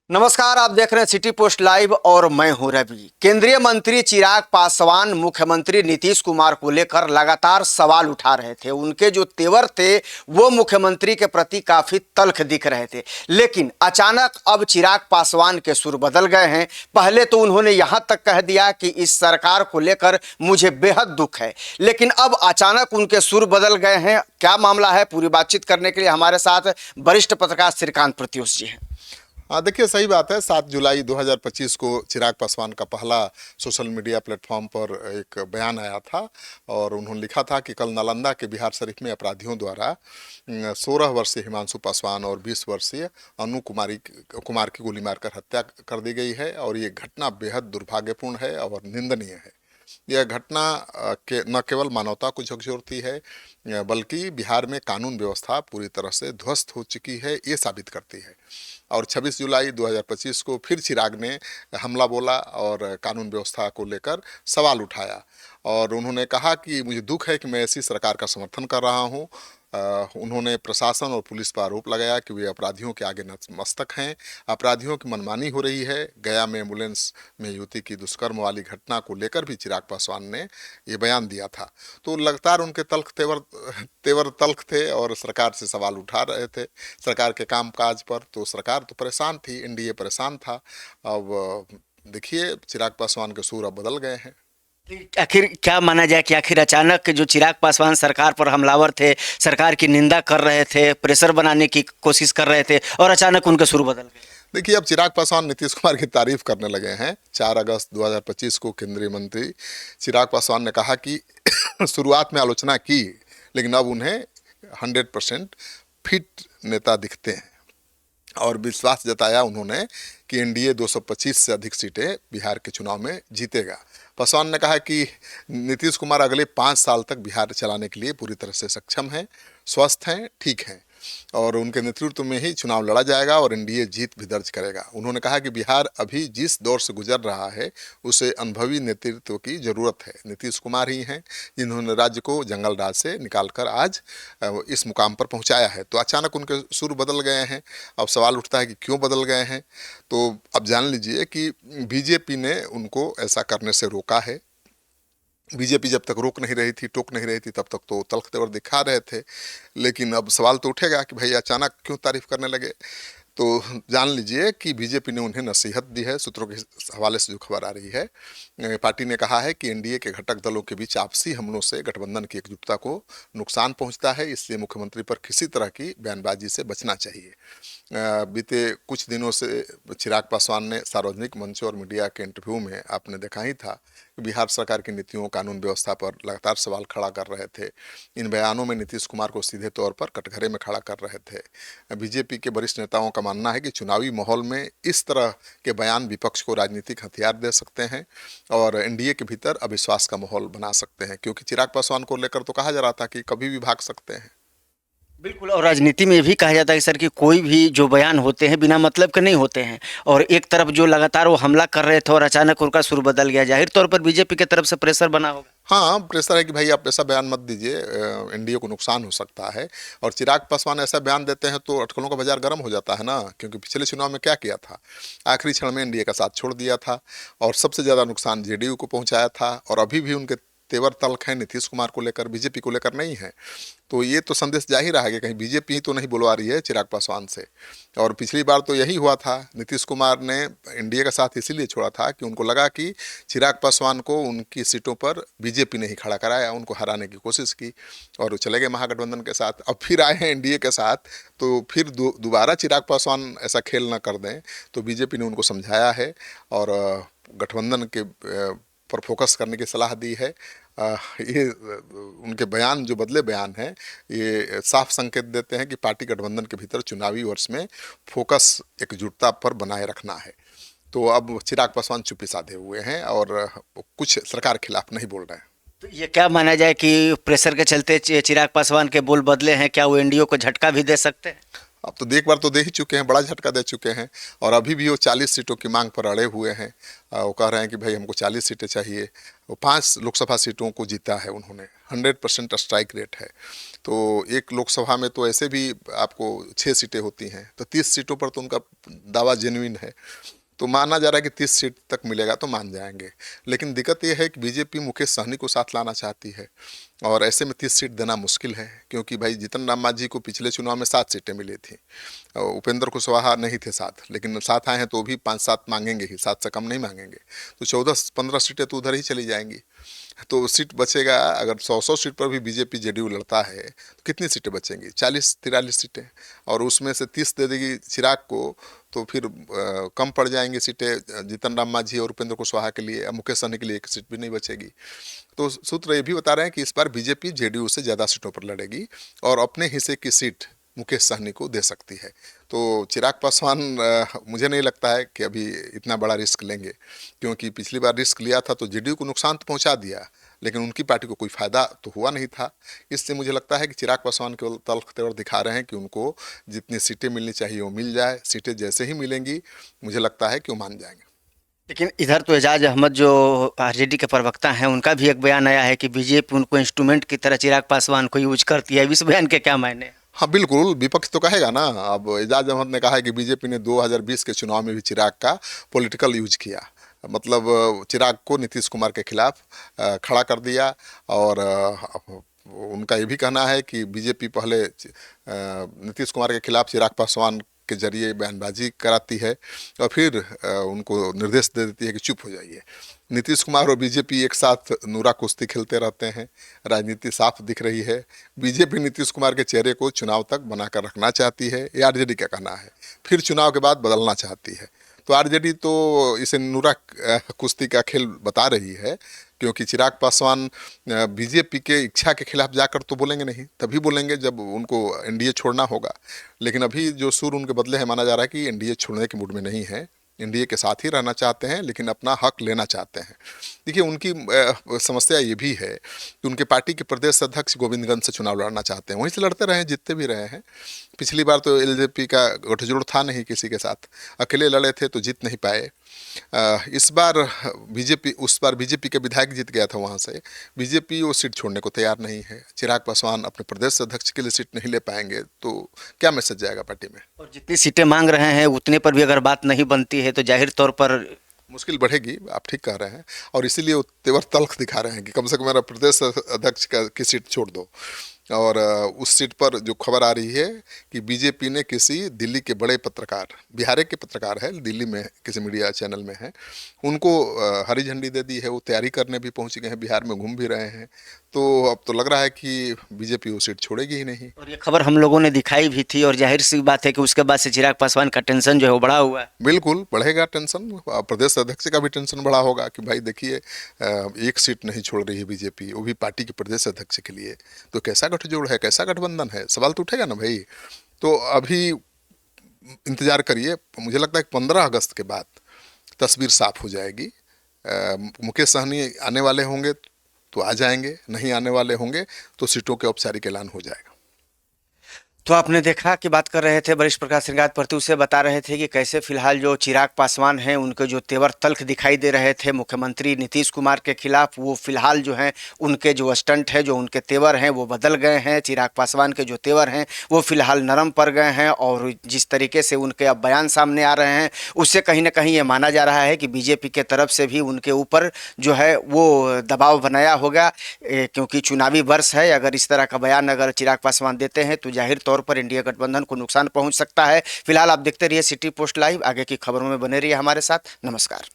नमस्कार, आप देख रहे हैं सिटी पोस्ट लाइव और मैं हूं रवि। केंद्रीय मंत्री चिराग पासवान मुख्यमंत्री नीतीश कुमार को लेकर लगातार सवाल उठा रहे थे। उनके जो तेवर थे वो मुख्यमंत्री के प्रति काफी तल्ख दिख रहे थे, लेकिन अचानक अब चिराग पासवान के सुर बदल गए हैं। पहले तो उन्होंने यहां तक कह दिया कि इस सरकार को लेकर मुझे बेहद दुख है, लेकिन अब अचानक उनके सुर बदल गए हैं। क्या मामला है, पूरी बातचीत करने के लिए हमारे साथ वरिष्ठ पत्रकार श्रीकांत प्रत्युष जी हैं। हाँ, देखिए सही बात है। 7 जुलाई 2025 को चिराग पासवान का पहला सोशल मीडिया प्लेटफॉर्म पर एक बयान आया था और उन्होंने लिखा था कि कल नालंदा के बिहार शरीफ में अपराधियों द्वारा 16 वर्षीय हिमांशु पासवान और 20 वर्षीय अनु कुमार की गोली मारकर हत्या कर दी गई है और ये घटना बेहद दुर्भाग्यपूर्ण है और निंदनीय है। यह घटना के न केवल मानवता को झकझोरती है बल्कि बिहार में कानून व्यवस्था पूरी तरह से ध्वस्त हो चुकी है, ये साबित करती है। और 26 जुलाई 2025 को फिर चिराग ने हमला बोला और कानून व्यवस्था को लेकर सवाल उठाया और उन्होंने कहा कि मुझे दुख है कि मैं ऐसी सरकार का समर्थन कर रहा हूं। उन्होंने प्रशासन और पुलिस पर आरोप लगाया कि वे अपराधियों के आगे नतमस्तक हैं, अपराधियों की मनमानी हो रही है। गया में एम्बुलेंस में युवती की दुष्कर्म वाली घटना को लेकर भी चिराग पासवान ने ये बयान दिया था। तो लगातार उनके तेवर तल्ख थे और सरकार से सवाल उठा रहे थे, सरकार के कामकाज पर। तो सरकार तो परेशान थी, एनडीए परेशान था। अब देखिए चिराग पासवान के सुर अब बदल गए हैं। आखिर क्या माना जाए कि आखिर अचानक जो चिराग पासवान सरकार पर हमलावर थे, सरकार की निंदा कर रहे थे, प्रेशर बनाने की कोशिश कर रहे थे और अचानक उनके सुर बदल गए। देखिए अब चिराग पासवान नीतीश कुमार की तारीफ करने लगे हैं। 4 अगस्त 2025 को केंद्रीय मंत्री चिराग पासवान ने कहा कि शुरुआत में आलोचना की, लेकिन अब उन्हें 100% फिट नेता दिखते हैं और विश्वास जताया उन्होंने कि एनडीए 225 से अधिक सीटें बिहार के चुनाव में जीतेगा। पासवान ने कहा कि नीतीश कुमार अगले 5 साल तक बिहार चलाने के लिए पूरी तरह से सक्षम हैं, स्वस्थ हैं, ठीक हैं और उनके नेतृत्व में ही चुनाव लड़ा जाएगा और एनडीए जीत भी दर्ज करेगा। उन्होंने कहा कि बिहार अभी जिस दौर से गुजर रहा है उसे अनुभवी नेतृत्व की जरूरत है। नीतीश कुमार ही हैं जिन्होंने राज्य को जंगल राज से निकालकर आज इस मुकाम पर पहुंचाया है। तो अचानक उनके सुर बदल गए हैं। अब सवाल उठता है कि क्यों बदल गए हैं। तो अब जान लीजिए कि बीजेपी ने उनको ऐसा करने से रोका है। बीजेपी जब तक रोक नहीं रही थी, टोक नहीं रही थी, तब तक तो तल्ख तेवर दिखा रहे थे, लेकिन अब सवाल तो उठेगा कि भाई अचानक क्यों तारीफ करने लगे। तो जान लीजिए कि बीजेपी ने उन्हें नसीहत दी है। सूत्रों के हवाले से जो खबर आ रही है, पार्टी ने कहा है कि एनडीए के घटक दलों के बीच आपसी हमलों से गठबंधन की एकजुटता को नुकसान पहुंचता है, इसलिए मुख्यमंत्री पर किसी तरह की बयानबाजी से बचना चाहिए। बीते कुछ दिनों से चिराग पासवान ने सार्वजनिक मंचों और मीडिया के इंटरव्यू में आपने देखा ही था कि बिहार सरकार की नीतियों, कानून व्यवस्था पर लगातार सवाल खड़ा कर रहे थे। इन बयानों में नीतीश कुमार को सीधे तौर पर कटघरे में खड़ा कर रहे थे। बीजेपी के वरिष्ठ नेताओं का मानना है कि चुनावी माहौल में इस तरह के बयान विपक्ष को राजनीतिक हथियार दे सकते हैं और एनडीए के भीतर अविश्वास का माहौल बना सकते हैं, क्योंकि चिराग पासवान को लेकर तो कहा जा रहा था कि कभी भी भाग सकते हैं। बिल्कुल, और राजनीति में भी कहा जाता है कि सर कि कोई भी जो बयान होते हैं बिना मतलब के नहीं होते हैं, और एक तरफ जो लगातार वो हमला कर रहे थे और अचानक उनका सुर बदल गया, जाहिर तौर पर बीजेपी की तरफ से प्रेशर बना होगा। हाँ, प्रेशर है कि भाई आप ऐसा बयान मत दीजिए, एनडीए को नुकसान हो सकता है। और चिराग पासवान ऐसा बयान देते हैं तो अटकलों का बाजार गर्म हो जाता है ना, क्योंकि पिछले चुनाव में क्या किया था, आखिरी क्षण में एनडीए का साथ छोड़ दिया था और सबसे ज़्यादा नुकसान जेडीयू को पहुंचाया था। और अभी भी उनके तेवर तल्ख हैं नीतीश कुमार को लेकर, बीजेपी को लेकर नहीं है। तो ये तो संदेश जा ही रहा है कि कहीं बीजेपी ही तो नहीं बुलवा रही है चिराग पासवान से। और पिछली बार तो यही हुआ था, नीतीश कुमार ने एनडीए का साथ इसीलिए छोड़ा था कि उनको लगा कि चिराग पासवान को उनकी सीटों पर बीजेपी ने ही खड़ा कराया, उनको हराने की कोशिश की और वो चले गए महागठबंधन के साथ। अब फिर आए हैं एनडीए के साथ, तो फिर दोबारा चिराग पासवान ऐसा खेल न कर दें, तो बीजेपी ने उनको समझाया है और गठबंधन के पर फोकस करने की सलाह दी है। ये उनके बयान, जो बदले बयान हैं, ये साफ संकेत देते हैं कि पार्टी गठबंधन के भीतर चुनावी वर्ष में फोकस एकजुटता पर बनाए रखना है। तो अब चिराग पासवान चुप्पी साधे हुए हैं और कुछ सरकार खिलाफ नहीं बोल रहे हैं। तो ये क्या माना जाए कि प्रेशर के चलते चिराग पासवान के बोल बदले हैं, क्या वो एनडीए को झटका भी दे सकते हैं? अब तो एक बार तो दे ही चुके हैं, बड़ा झटका दे चुके हैं। और अभी भी वो 40 सीटों की मांग पर अड़े हुए हैं। वो कह रहे हैं कि भाई हमको 40 सीटें चाहिए। वो 5 लोकसभा सीटों को जीता है उन्होंने, 100% स्ट्राइक रेट है। तो एक लोकसभा में तो ऐसे भी आपको 6 सीटें होती हैं, तो 30 सीटों पर तो उनका दावा जेन्युइन है। तो माना जा रहा है कि 30 सीट तक मिलेगा तो मान जाएंगे। लेकिन दिक्कत यह है कि बीजेपी मुकेश सहनी को साथ लाना चाहती है, और ऐसे में 30 सीट देना मुश्किल है, क्योंकि भाई जीतन राम मांझी को पिछले चुनाव में 7 सीटें मिली थी। उपेंद्र कुशवाहा नहीं थे साथ, लेकिन साथ आए हैं तो भी 5-7 मांगेंगे ही, 7 से कम नहीं मांगेंगे। तो 14-15 सीटें तो उधर ही चली जाएंगी। तो सीट बचेगा, अगर 100 सीट पर भी बीजेपी जेडीयू लड़ता है तो कितनी सीटें बचेंगी? 40-43 सीटें, और उसमें से 30 दे देगी चिराग को, तो फिर कम पड़ जाएंगी सीटें जीतन राम मांझी और उपेंद्र कुशवाहा के लिए। मुकेश सहनी के लिए एक सीट भी नहीं बचेगी। तो सूत्र ये भी बता रहे हैं कि इस बार बीजेपी जेडीयू से ज़्यादा सीटों पर लड़ेगी और अपने हिस्से की सीट मुकेश सहनी को दे सकती है। तो चिराग पासवान मुझे नहीं लगता है कि अभी इतना बड़ा रिस्क लेंगे, क्योंकि पिछली बार रिस्क लिया था तो जेडीयू को नुकसान तो पहुंचा दिया, लेकिन उनकी पार्टी को कोई फायदा तो हुआ नहीं था। इससे मुझे लगता है कि चिराग पासवान केवल तल्ख तेवर दिखा रहे हैं कि उनको जितनी सीटें मिलनी चाहिए वो मिल जाए। सीटें जैसे ही मिलेंगी मुझे लगता है कि वो मान जाएंगे। लेकिन इधर तो एजाज अहमद जो आरजेडी के प्रवक्ता हैं, उनका भी एक बयान आया है कि बीजेपी उनको इंस्ट्रूमेंट की तरह चिराग पासवान को यूज करती है। इस बयान के क्या मायने? हाँ बिल्कुल, विपक्ष तो कहेगा ना। अब एजाज अहमद ने कहा है कि बीजेपी ने 2020 के चुनाव में भी चिराग का पॉलिटिकल यूज किया, मतलब चिराग को नीतीश कुमार के खिलाफ खड़ा कर दिया। और उनका ये भी कहना है कि बीजेपी पहले नीतीश कुमार के खिलाफ चिराग पासवान के जरिए बयानबाजी कराती है और फिर उनको निर्देश दे देती है कि चुप हो जाइए। नीतीश कुमार और बीजेपी एक साथ नूरा कुश्ती खेलते रहते हैं। राजनीति साफ दिख रही है। बीजेपी नीतीश कुमार के चेहरे को चुनाव तक बनाकर रखना चाहती है, ये आरजेडी का कहना है। फिर चुनाव के बाद बदलना चाहती है। तो आरजेडी तो इसे नूरा कुश्ती का खेल बता रही है, क्योंकि चिराग पासवान बीजेपी के इच्छा के खिलाफ जाकर तो बोलेंगे नहीं, तभी बोलेंगे जब उनको एनडीए छोड़ना होगा। लेकिन अभी जो सुर उनके बदले है, माना जा रहा है कि एनडीए छोड़ने के मूड में नहीं है, एनडीए के साथ ही रहना चाहते हैं, लेकिन अपना हक लेना चाहते हैं। देखिए उनकी समस्या ये भी है कि उनके पार्टी के प्रदेश अध्यक्ष गोविंदगंज से चुनाव लड़ना चाहते हैं, वहीं से लड़ते रहे हैं, जीतते भी रहे हैं। पिछली बार तो एलजेपी का गठजोड़ था नहीं किसी के साथ, अकेले लड़े थे तो जीत नहीं पाए। इस बार बीजेपी, उस बार बीजेपी के विधायक जीत गया था वहाँ से। बीजेपी वो सीट छोड़ने को तैयार नहीं है। चिराग पासवान अपने प्रदेश अध्यक्ष के लिए सीट नहीं ले पाएंगे तो क्या मैसेज जाएगा पार्टी में? और जितनी सीटें मांग रहे हैं उतने पर भी अगर बात नहीं बनती है तो जाहिर तौर पर मुश्किल बढ़ेगी। आप ठीक कह रहे हैं, और इसीलिए वो तेवर तल्ख दिखा रहे हैं कि कम से कम मेरा प्रदेश अध्यक्ष की सीट छोड़ दो। और उस सीट पर जो खबर आ रही है कि बीजेपी ने किसी दिल्ली के बड़े पत्रकार, बिहार के पत्रकार है, दिल्ली में किसी मीडिया चैनल में है, उनको हरी झंडी दे दी है। वो तैयारी करने भी पहुंच गए हैं, बिहार में घूम भी रहे हैं। तो अब तो लग रहा है कि बीजेपी वो सीट छोड़ेगी ही नहीं। और ये खबर हम लोगों ने दिखाई भी थी, और जाहिर सी बात है कि उसके बाद से चिराग पासवान का टेंशन जो है वो बढ़ा हुआ है। बिल्कुल बढ़ेगा टेंशन। प्रदेश अध्यक्ष का भी टेंशन बढ़ा होगा कि भाई देखिए एक सीट नहीं छोड़ रही है बीजेपी, वो भी पार्टी के प्रदेश अध्यक्ष के लिए। तो कैसा गठजोड़ है, कैसा गठबंधन है, सवाल तो उठेगा ना भाई। तो अभी इंतजार करिए, मुझे लगता है कि 15 अगस्त के बाद तस्वीर साफ हो जाएगी। मुकेश सहनी आने वाले होंगे तो आ जाएंगे, नहीं आने वाले होंगे तो सीटों के औपचारिक ऐलान हो जाएगा। तो आपने देखा कि बात कर रहे थे वरिष्ठ प्रकाश श्रृंगार प्रति, उससे बता रहे थे कि कैसे फिलहाल जो चिराग पासवान हैं उनके जो तेवर तल्ख दिखाई दे रहे थे मुख्यमंत्री नीतीश कुमार के खिलाफ, वो फिलहाल जो हैं उनके जो स्टंट है, जो उनके तेवर हैं वो बदल गए हैं। चिराग पासवान के जो तेवर हैं वो फिलहाल नरम पड़ गए हैं, और जिस तरीके से उनके अब बयान सामने आ रहे हैं उससे कहीं ना कहीं ये माना जा रहा है कि बीजेपी के तरफ से भी उनके ऊपर जो है वो दबाव बनाया होगा, क्योंकि चुनावी वर्ष है। अगर इस तरह का बयान अगर चिराग पासवान देते हैं तो जाहिर तौर पर इंडिया गठबंधन को नुकसान पहुंच सकता है। फिलहाल आप देखते रहिए सिटी पोस्ट लाइव, आगे की खबरों में बने रहिए हमारे साथ। नमस्कार।